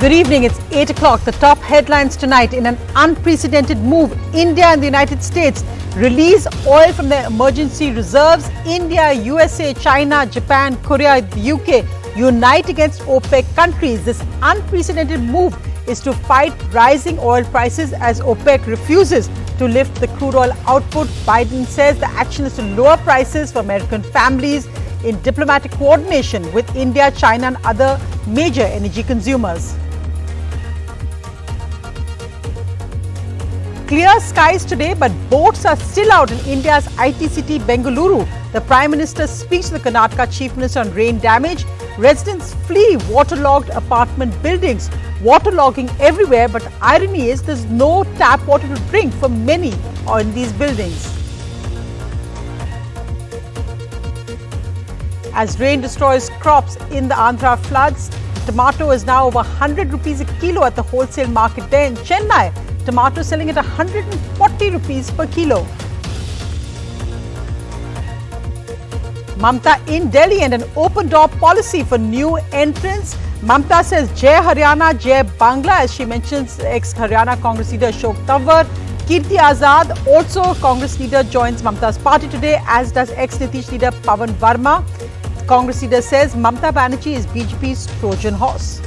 Good evening, it's 8 o'clock. The top headlines tonight. In an unprecedented move, India and the United States release oil from their emergency reserves. India, USA, China, Japan, Korea, the UK unite against OPEC countries. This unprecedented move is to fight rising oil prices as OPEC refuses to lift the crude oil output. Biden says the action is to lower prices for American families in diplomatic coordination with India, China and other major energy consumers. Clear skies today, but boats are still out in India's IT city Bengaluru. The Prime Minister speaks to the Karnataka Chief Minister on rain damage. Residents flee waterlogged apartment buildings. Waterlogging everywhere, but irony is there's no tap water to drink for many in these buildings. As rain destroys crops in the Andhra floods, tomato is now over 100 rupees a kilo at the wholesale market there in Chennai. Tomato selling at 140 rupees per kilo. Mamta in Delhi and an open door policy for new entrants. Mamta says Jai Haryana, Jai Bangla as she mentions ex-Haryana Congress leader Ashok Tanwar. Kirti Azad, also Congress leader, joins Mamta's party today, as does ex-Nitish leader Pawan Verma. Congress leader says Mamta Banerjee is BJP's Trojan horse.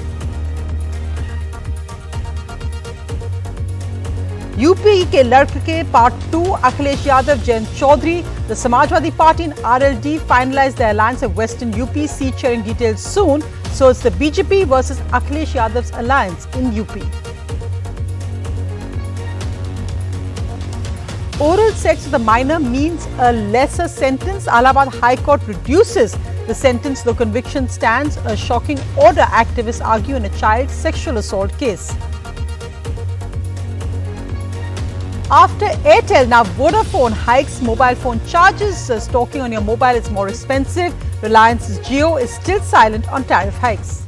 UP के लड़के part 2 Akhilesh Yadav Jayant Chaudhary the Samajwadi Party and RLD finalized their alliance of Western UP. Seat sharing details soon. So it's the BJP versus Akhilesh Yadav's alliance in UP. Oral sex with a minor means a lesser sentence. Allahabad High Court reduces the sentence though conviction stands. A shocking order, activists argue, in a child sexual assault case. After Airtel, now Vodafone hikes mobile phone charges. Stalking on your mobile is more expensive. Reliance's Jio is still silent on tariff hikes.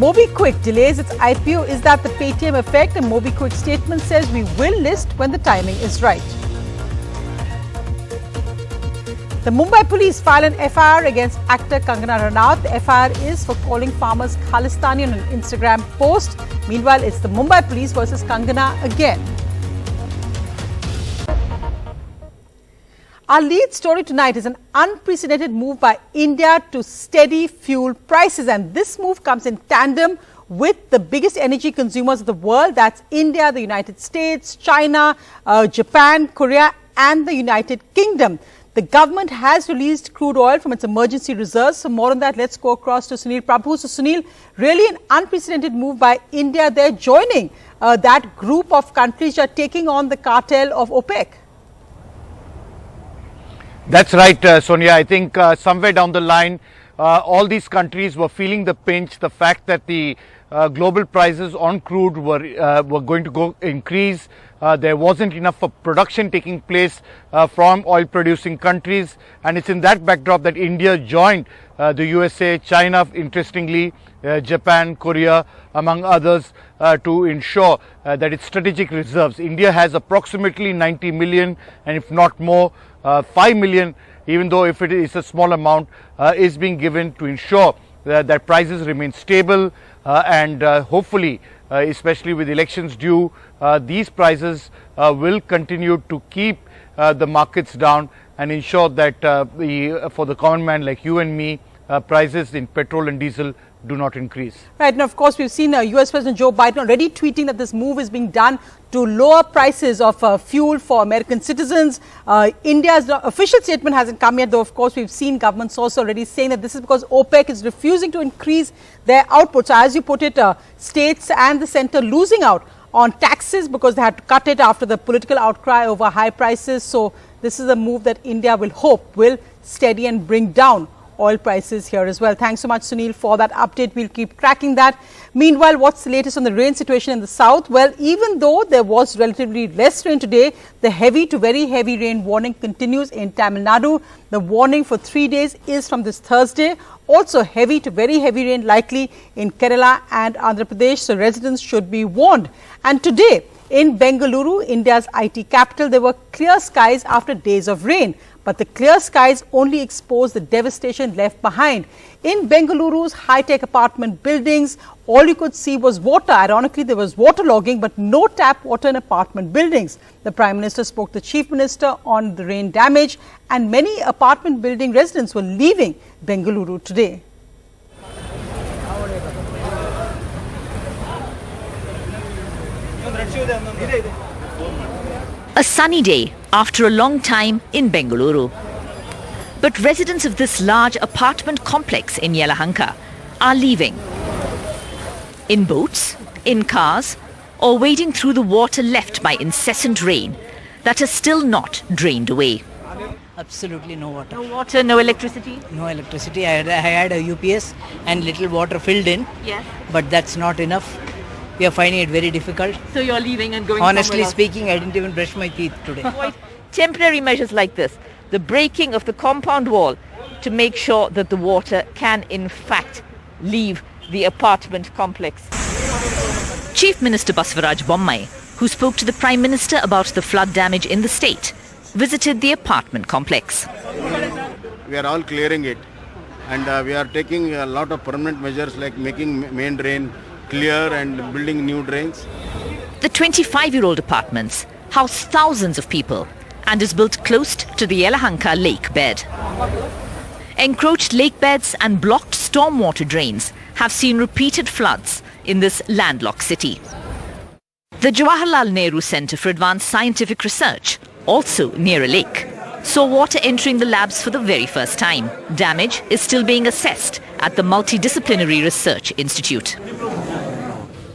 MobiKwik delays its IPO. Is that the Paytm effect? A MobiKwik statement says we will list when the timing is right. The Mumbai police file an FIR against actor Kangana. The FIR is for calling farmers Khalistani on an Instagram post. Meanwhile, it's the Mumbai police versus Kangana again. Our lead story tonight is an unprecedented move by India to steady fuel prices. And this move comes in tandem with the biggest energy consumers of the world. That's India, the United States, China, Japan, Korea and the United Kingdom. The government has released crude oil from its emergency reserves. For more on that, let's go across to Sunil Prabhu. So Sunil, really an unprecedented move by India. They're joining that group of countries that are taking on the cartel of OPEC. That's right, Sonia. I think somewhere down the line, all these countries were feeling the pinch, the fact that the global prices on crude were going to increase. There wasn't enough of production taking place from oil producing countries, and it's in that backdrop that India joined the USA, China, interestingly, Japan, Korea, among others, to ensure that its strategic reserves. India has approximately 90 million, and if not more, 5 million, even though if it is a small amount, is being given to ensure that prices remain stable and hopefully, especially with elections due, these prices will continue to keep the markets down and ensure that for the common man like you and me, prices in petrol and diesel do not increase. Right. And of course, we've seen US President Joe Biden already tweeting that this move is being done to lower prices of fuel for American citizens. India's official statement hasn't come yet, though of course we've seen government sources already saying that this is because OPEC is refusing to increase their output. So as you put it, states and the centre losing out on taxes because they had to cut it after the political outcry over high prices. So this is a move that India will hope will steady and bring down oil prices here as well. Thanks so much, Sunil, for that update. We'll keep tracking that. Meanwhile, what's the latest on the rain situation in the south? Well, even though there was relatively less rain today, the heavy to very heavy rain warning continues in Tamil Nadu. The warning for 3 days is from this Thursday. Also, heavy to very heavy rain likely in Kerala and Andhra Pradesh. So residents should be warned. And today, in Bengaluru, India's IT capital, there were clear skies after days of rain. but the clear skies only expose the devastation left behind. In Bengaluru's high-tech apartment buildings, all you could see was water. Ironically, there was waterlogging, but no tap water in apartment buildings. The Prime Minister spoke to the Chief Minister on the rain damage, and many apartment building residents were leaving Bengaluru today. A sunny day after a long time in Bengaluru. But residents of this large apartment complex in Yelahanka are leaving. In boats, in cars, or wading through the water left by incessant rain that has still not drained away. Absolutely no water. No water, no electricity? No electricity. I had a UPS and little water filled in. Yes. But that's not enough. We are finding it very difficult. So you're leaving and going Honestly speaking, I didn't even brush my teeth today. Temporary measures like this, the breaking of the compound wall to make sure that the water can in fact leave the apartment complex. Chief Minister Basavaraj Bommai, who spoke to the Prime Minister about the flood damage in the state, visited the apartment complex. We are all clearing it, and we are taking a lot of permanent measures like making main drain clear and building new drains. The 25-year-old apartments house thousands of people and is built close to the Yelahanka lake bed. Encroached lake beds and blocked stormwater drains have seen repeated floods in this landlocked city. The Jawaharlal Nehru Centre for Advanced Scientific Research, also near a lake, saw water entering the labs for the very first time. Damage is still being assessed at the Multidisciplinary Research Institute.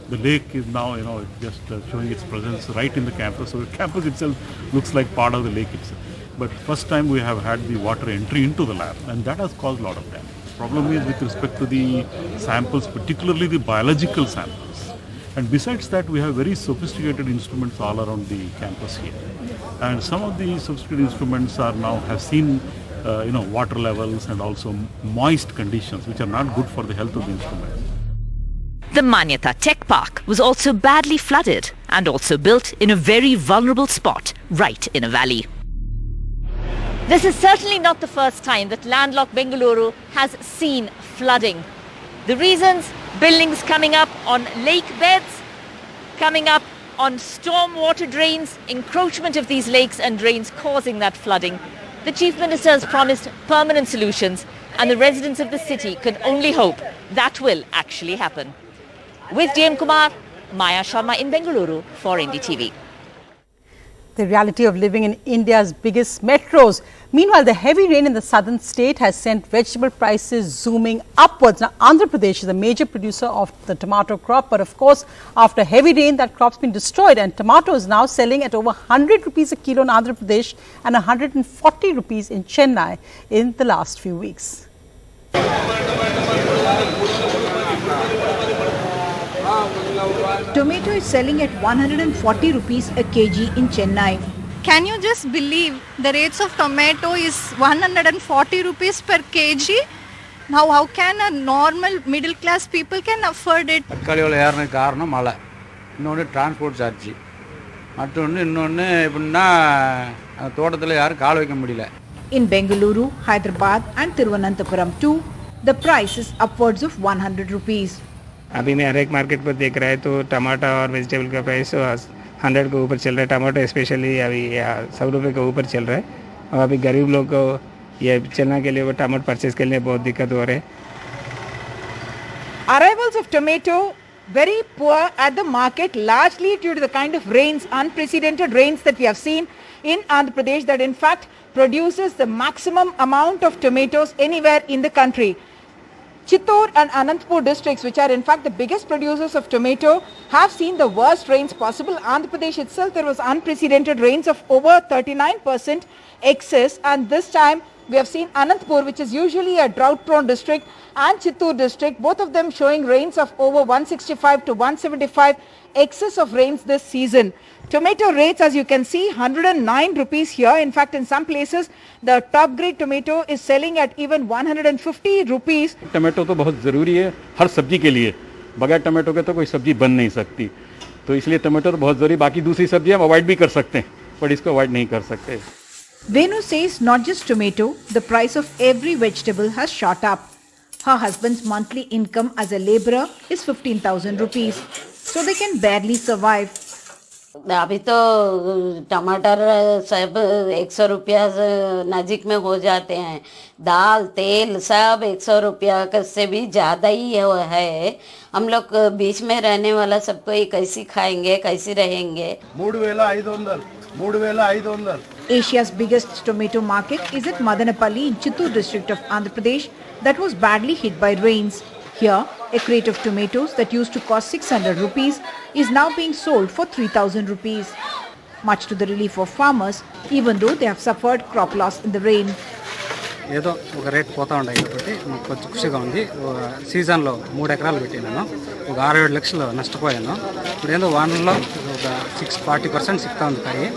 The lake is now, just showing its presence right in the campus. So the campus itself looks like part of the lake itself. But first time we have had the water entry into the lab, and that has caused a lot of damage. Problem is with respect to the samples, particularly the biological samples. And besides that, we have very sophisticated instruments all around the campus here. And some of the sophisticated instruments have seen, water levels and also moist conditions, which are not good for the health of the instrument. The Manyata Tech Park was also badly flooded and also built in a very vulnerable spot right in a valley. This is certainly not the first time that landlocked Bengaluru has seen flooding. The reasons: buildings coming up on lake beds, coming up on stormwater drains, encroachment of these lakes and drains causing that flooding. The Chief Minister has promised permanent solutions, and the residents of the city can only hope that will actually happen. With DM Kumar, Maya Sharma in Bengaluru for NDTV. The reality of living in India's biggest metros. Meanwhile, the heavy rain in the southern state has sent vegetable prices zooming upwards. Now, Andhra Pradesh is a major producer of the tomato crop, but of course, after heavy rain, that crop's been destroyed, and tomato is now selling at over 100 rupees a kilo in Andhra Pradesh and 140 rupees in Chennai in the last few weeks. Tomato is selling at 140 rupees a kg in Chennai. Can you just believe the rates of tomato is 140 rupees per kg? Now how can a normal middle class people can afford it? காரணம் மழை, இன்னொன்று transport charge, மற்றொன்று தோட்டத்தில் யாரும் கால் வைக்க முடியல. In Bengaluru, Hyderabad and Thiruvananthapuram too, the price is upwards of 100 rupees. अभी मैं हर एक मार्केट पर देख रहा है तो टमाटर और वेजिटेबल का प्राइस 100 के ऊपर चल रहा है. टमाटर स्पेशली अभी 100 रुपये के ऊपर चल रहा है, और अभी गरीब लोग को ये चलने के लिए वो टमाटर परचेज के लिए बहुत दिक्कत हो रही है. Arrivals of tomato very poor at the market, largely due to the kind of rains, unprecedented rains that we have seen in Andhra Pradesh, that in fact produces the maximum amount of tomatoes anywhere in the country. Chittor and Anantapur districts, which are in fact the biggest producers of tomato, have seen the worst rains possible. Andhra Pradesh itself, there was unprecedented rains of over 39% excess, and this time we have seen Anantapur, which is usually a drought-prone district, and Chittor district, both of them showing rains of over 165 to 175 excess of rains this season. Tomato rates, as you can see, 109 rupees here. In fact, in some places, the top grade tomato is selling at even 150 rupees. Tomato तो बहुत ज़रूरी है हर सब्जी के लिए. बगैर tomato के तो कोई सब्जी बन नहीं सकती. तो इसलिए टमाटो तो बहुत ज़रूरी. बाकी दूसरी सब्जी हम अवॉइड भी कर सकते हैं, पर इसको अवॉइड नहीं कर सकते. Venu says not just tomato, the price of every vegetable has shot up. Her husband's monthly income as a labourer is 15,000 rupees, so they can barely survive. अभी तो टमाटर सब 100 रुपया नज़दीक में हो जाते हैं, दाल तेल सब 100 रुपया से भी ज़्यादा ही है. हम लोग बीच में रहने वाला सबको कैसे खाएंगे, कैसे रहेंगे. 3,500. Asia's biggest tomato market is at Madanapalli in Chittoor district of Andhra Pradesh that was badly hit by rains. Here, a crate of tomatoes that used to cost 600 rupees is now being sold for 3,000 rupees. Much to the relief of farmers, even though they have suffered crop loss in the rain. ఏదో ఒక rate పోతా ఉంటాయి కాబట్టి నాకు కొంచెం ఖుషిగా ఉంది. సీజన్లో 3 ఎకరాలు పెట్టినాను, ఒక 6-7 లక్షలు నష్టపోయాను. ఇప్పుడు ఏదో వానల్లో ఒక 40% సిక్తా ఉంది కాయి.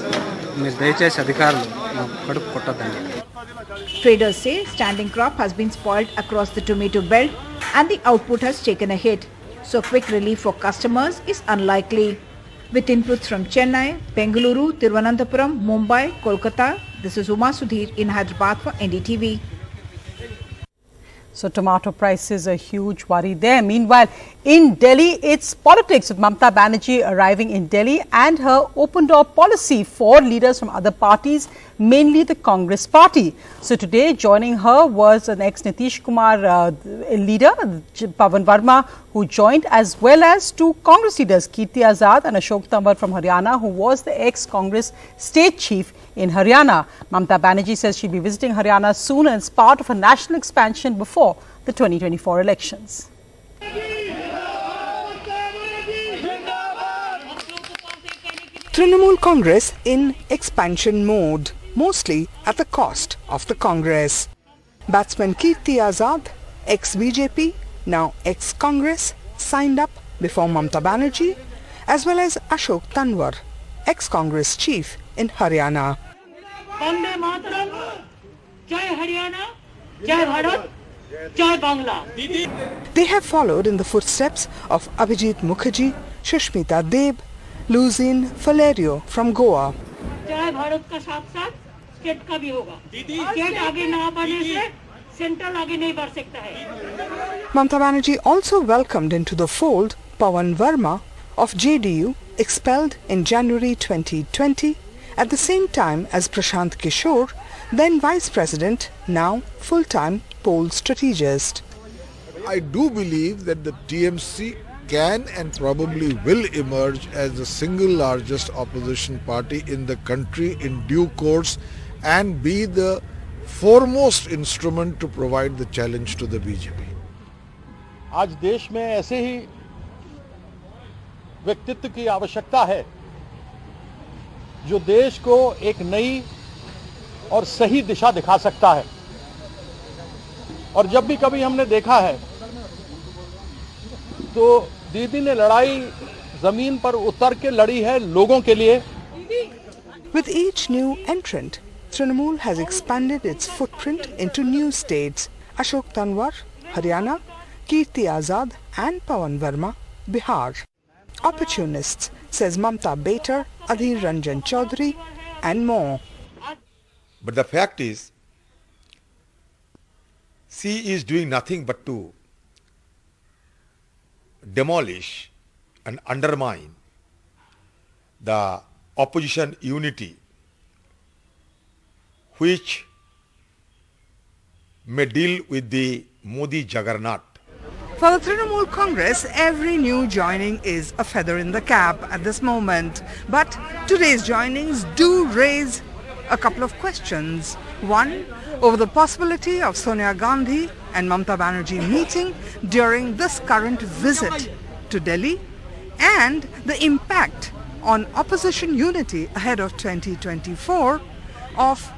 మీరు దయచేసి అధికారులు కడుపు కొట్టద్దండి. Traders say standing crop has been spoiled across the tomato belt and the output has taken a hit. So quick relief for customers is unlikely. With inputs from Chennai, Bengaluru, Thiruvananthapuram, Mumbai, Kolkata, this is Uma Sudhir in Hyderabad for NDTV. So tomato prices a huge worry there. Meanwhile, in Delhi, it's politics with Mamata Banerjee arriving in Delhi and her open door policy for leaders from other parties, mainly the Congress party. So today joining her was an ex-Nitish Kumar leader, Pawan Verma, who joined, as well as two Congress leaders, Kirti Azad and Ashok Tanwar from Haryana, who was the ex-Congress state chief in Haryana. Mamata Banerjee says she'll be visiting Haryana soon as part of a national expansion before the 2024 elections. Trinamool Congress in expansion mode, mostly at the cost of the Congress. Batsman Kirti Azad, ex-BJP, now ex-Congress, signed up before Mamata Banerjee, as well as Ashok Tanwar, ex-Congress chief in Haryana. Vande Mataram, Jai Haryana, Jai Bharat, Jai Bangla. They have followed in the footsteps of Abhijit Mukherjee, Sushmita Deb, Luzin Valerio from Goa. Jai Bharat ka साथ साथ state का भी होगा. State आगे ना बढ़ने से central आगे नहीं बढ़ सकता है. Mamata Banerjee also welcomed into the fold Pawan Verma of JDU, expelled in January 2020, at the same time as Prashant Kishore, then Vice President, now full-time poll strategist. I do believe that the TMC can and probably will emerge as the single largest opposition party in the country in due course and be the foremost instrument to provide the challenge to the BJP. आज देश में ऐसे ही व्यक्तित्व की आवश्यकता है जो देश को एक नई और सही दिशा दिखा सकता है. और जब भी कभी हमने देखा है तो दीदी ने लड़ाई जमीन पर उतर के लड़ी है लोगों के लिए. With each new entrant, Trinamool has expanded its footprint into new states. Ashok Tanwar, Haryana, Kirti Azad and Pawan Verma, Bihar. Opportunists, says Mamata Baiter, Adhir Ranjan Chaudhary and more. But the fact is, she is doing nothing but to demolish and undermine the opposition unity, which may deal with the Modi juggernaut. For the Trinamool Congress, every new joining is a feather in the cap at this moment. But today's joinings do raise a couple of questions. One, over the possibility of Sonia Gandhi and Mamata Banerjee meeting during this current visit to Delhi, and the impact on opposition unity ahead of 2024 of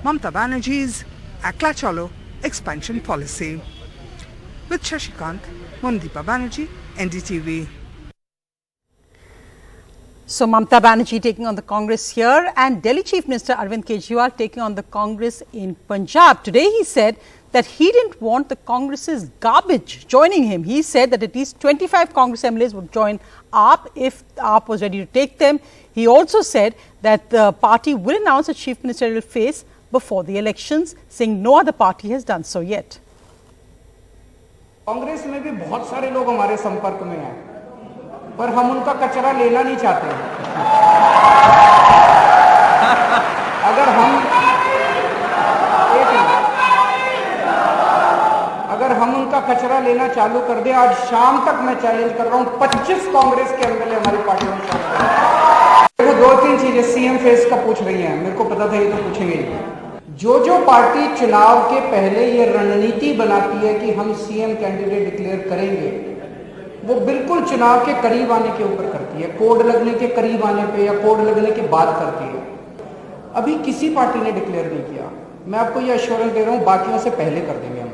Mamata Banerjee's Akla Chalo expansion policy. With Shashikant, Mondeepa Banerjee, NDTV. So Mamata Banerjee taking on the Congress here, and Delhi Chief Minister Arvind Kejriwal taking on the Congress in Punjab. Today he said that he didn't want the Congress's garbage joining him. He said that at least 25 Congress MLAs would join AAP if AAP was ready to take them. He also said that the party will announce a chief ministerial face before the elections, saying no other party has done so yet. Congress में भी बहुत सारे लोग हमारे संपर्क में हैं, पर हम उनका कचरा लेना नहीं चाहते। अगर हम उनका कचरा लेना चालू कर दें, आज शाम तक मैं चैलेंज कर रहा हूं 25 कांग्रेस के एमएलए हमारी पार्टी में शामिल हैं। देखो, 2-3 चीजें सीएम फेस का पूछ रही हैं, मेरे को पता था ये तो पूछेंगे ही। जो पार्टी चुनाव के पहले ये रणनीति बनाती है कि हम सीएम कैंडिडेट डिक्लेयर करेंगे, वो बिल्कुल चुनाव के करीब आने के ऊपर करती है, कोड लगने के करीब आने पे या कोड लगने के बाद करती है। अभी किसी पार्टी ने डिक्लेयर नहीं किया। मैं आपको ये एश्योरेंस दे रहा हूं, बाकियों से पहले कर देंगे हम।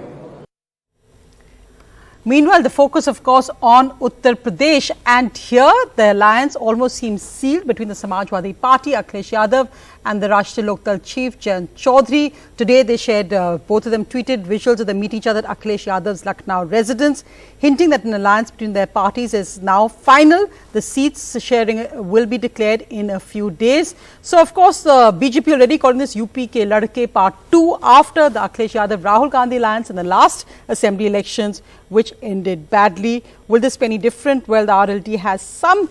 Meanwhile, the focus, of course, on Uttar Pradesh, and here the alliance almost seems sealed between the Samajwadi Party, Akhilesh Yadav, and the Rashtriya Lokdal chief, Jayant Chaudhary. Today, they shared, both of them tweeted visuals of them meet each other at Akhilesh Yadav's Lucknow residence, hinting that an alliance between their parties is now final. The seats sharing will be declared in a few days. So, of course, the BJP already calling this UP Ke Ladke Part 2 after the Akhilesh Yadav-Rahul Gandhi alliance in the last assembly elections, which ended badly. Will this be any different? Well, the RLD has some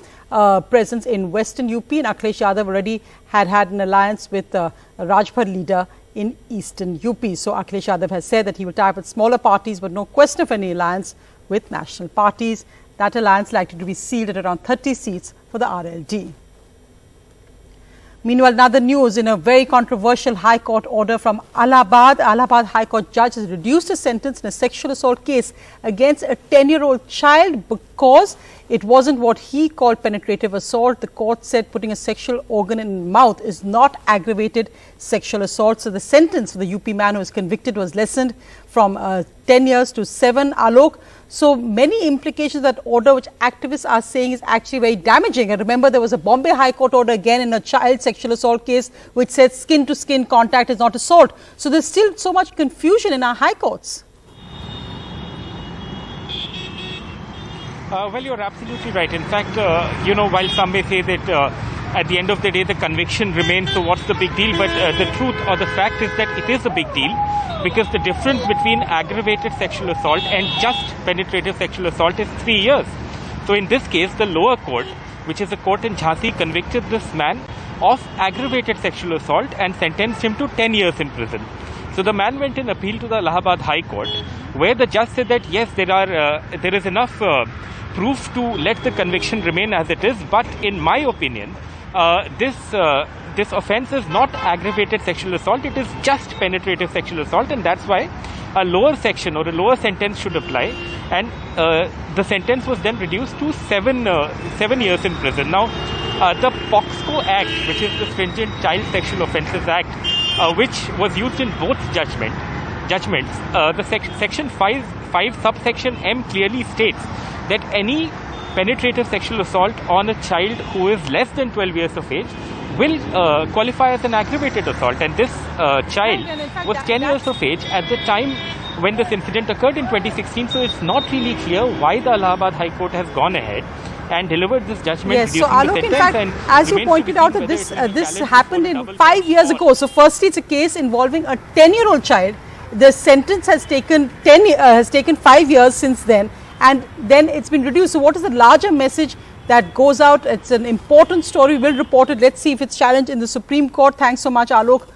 presence in western UP, and Akhilesh Yadav already had an alliance with Rajbhar leader in eastern UP. So Akhilesh Yadav has said that he will tie up with smaller parties, but no question of any alliance with national parties. That alliance likely to be sealed at around 30 seats for the RLD. Meanwhile, another news in a very controversial High Court order from Allahabad. Allahabad High Court judge has reduced a sentence in a sexual assault case against a 10-year-old child because it wasn't what he called penetrative assault. The court said putting a sexual organ in mouth is not aggravated sexual assault. So the sentence for the UP man who was convicted was lessened from 10 years to 7. Alok, so many implications of that order, which activists are saying is actually very damaging. And remember, there was a Bombay High Court order again in a child sexual assault case, which said skin to skin contact is not assault. So there's still so much confusion in our high courts. Well, you're absolutely right. In fact, while some may say that at the end of the day, the conviction remains, so what's the big deal? But the truth or the fact is that it is a big deal, because the difference between aggravated sexual assault and just penetrative sexual assault is 3 years. So in this case, the lower court, which is a court in Jhansi, convicted this man of aggravated sexual assault and sentenced him to 10 years in prison. So the man went in appeal to the Allahabad High Court, where the judge said that yes, there is enough proof to let the conviction remain as it is, but in my opinion, this offence is not aggravated sexual assault, it is just penetrative sexual assault, and that's why a lower section or a lower sentence should apply, and the sentence was then reduced to 7 years in prison. Now, the POXCO Act, which is the Stringent Child Sexual Offences Act, which was used in both judgments, the section 5 subsection M clearly states that any penetrative sexual assault on a child who is less than 12 years of age will qualify as an aggravated assault, and this child was 10 years of age at the time when this incident occurred in 2016. So it's not really clear why the Allahabad High Court has gone ahead and delivered this judgment. Yes, so Alok, in fact, as you pointed out, that this happened in 5 years ago. So firstly, it's a case involving a 10-year-old child. The sentence has taken 5 years since then, and then it's been reduced. So what is the larger message that goes out? It's an important story. We'll report it. Let's see if it's challenged in the Supreme Court. Thanks so much, Alok,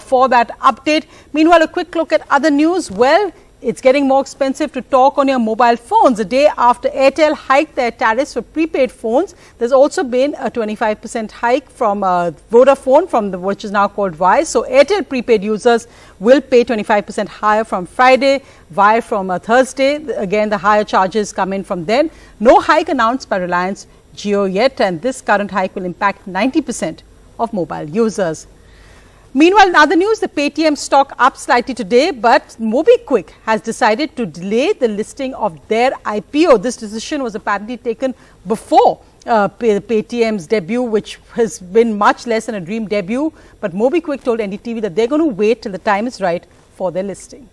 for that update. Meanwhile, a quick look at other news. Well, it's getting more expensive to talk on your mobile phones. A day after Airtel hiked their tariffs for prepaid phones, there's also been a 25% hike from Vodafone, which is now called Wise. So Airtel prepaid users will pay 25% higher from Friday, Wise from Thursday. Again, the higher charges come in from then. No hike announced by Reliance Jio yet, and this current hike will impact 90% of mobile users. Meanwhile, in other news, the Paytm stock up slightly today, but MobiKwik has decided to delay the listing of their IPO. This decision was apparently taken before Paytm's debut, which has been much less than a dream debut. But MobiKwik told NDTV that they're going to wait till the time is right for their listing.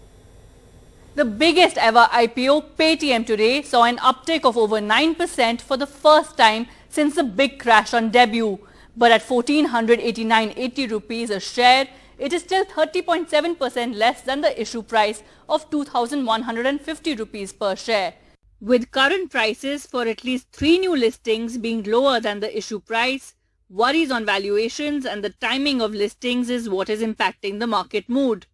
The biggest ever IPO, Paytm, today saw an uptick of over 9% for the first time since the big crash on debut. But at 1489.80 rupees a share, it is still 30.7% less than the issue price of 2150 rupees per share. With current prices for at least 3 new listings being lower than the issue price, worries on valuations and the timing of listings is what is impacting the market mood.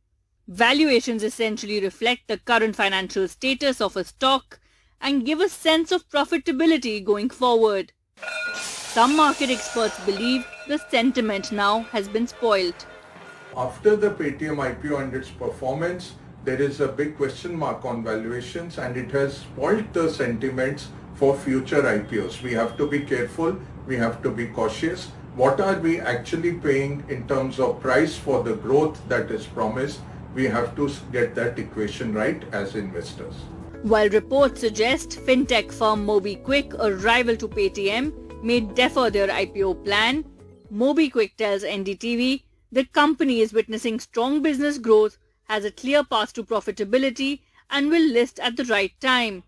Valuations essentially reflect the current financial status of a stock and give a sense of profitability going forward. Some market experts believe the sentiment now has been spoiled. After the Paytm IPO and its performance, there is a big question mark on valuations, and it has spoiled the sentiments for future IPOs. We have to be careful, we have to be cautious. What are we actually paying in terms of price for the growth that is promised? We have to get that equation right as investors. While reports suggest fintech firm MobiKwik, a rival to Paytm, may defer their IPO plan, MobiKwik tells NDTV the company is witnessing strong business growth, has a clear path to profitability and will list at the right time.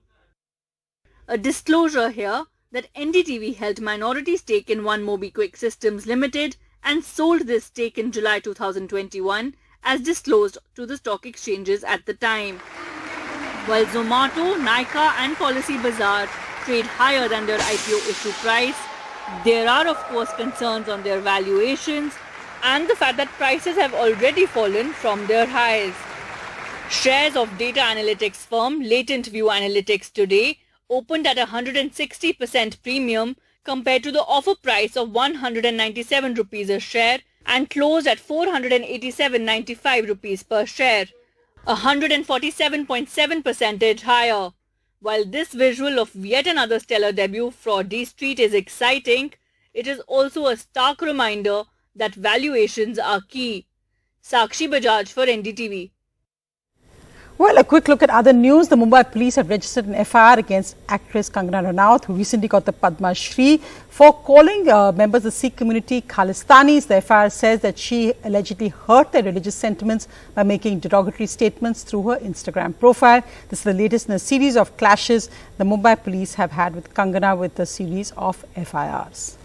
A disclosure here that NDTV held minority stake in One MobiKwik Systems Limited and sold this stake in July 2021 as disclosed to the stock exchanges at the time. While Zomato, Nykaa and Policy Bazaar trade higher than their IPO issue price, there are of course concerns on their valuations and the fact that prices have already fallen from their highs. Shares of data analytics firm Latent View Analytics today opened at 160% premium compared to the offer price of 197 rupees a share and closed at 487.95 rupees per share, 147.7% higher. While this visual of yet another stellar debut for D Street is exciting, it is also a stark reminder that valuations are key. Sakshi Bajaj for NDTV. Well, a quick look at other news. The Mumbai police have registered an FIR against actress Kangana Ranaut, who recently got the Padma Shri for calling members of the Sikh community Khalistanis. The FIR says that she allegedly hurt their religious sentiments by making derogatory statements through her Instagram profile. This is the latest in a series of clashes the Mumbai police have had with Kangana with a series of FIRs.